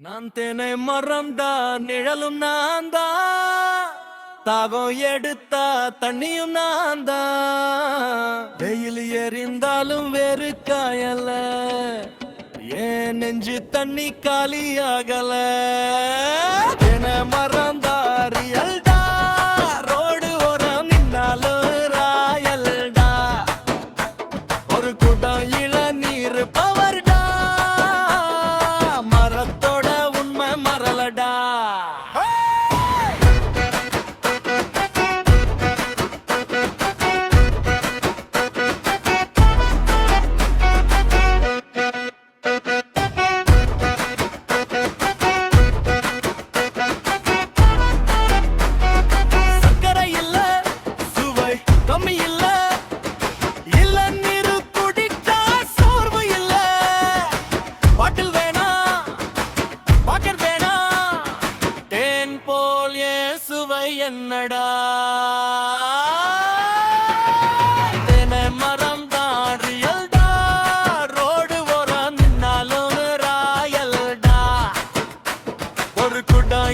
நான் தேனை மரம்டா நிழலும் நான் தான், தாகம் எடுத்தா தண்ணியும் நான் தான். வெயில் எரிந்தாலும் வேறு காயல, ஏன் நெஞ்சு தண்ணி காலியாகல. தேனை மரம்டா ரியல்டா, ரோடு ஓரம் நின்னாலும் ராயல்டா. ஒரு கூட்டம் இளநீர் பவர்டா, மரத்தோட உண்மை மறலடா. சக்கரை இல்ல, சுவை கம்மி இல்ல, இளநீர் குடிச்சா சோர்வு இல்ல. பாட்டில் வேணா, பாக்கெட் வேணா, தேன் போல் ஏன் சுவை என்னடா. தேனை மரம் தான் ரியல்டா, ரோடு ஓரம் நின்னாலும் ராயல்டா. ஒரு குடம்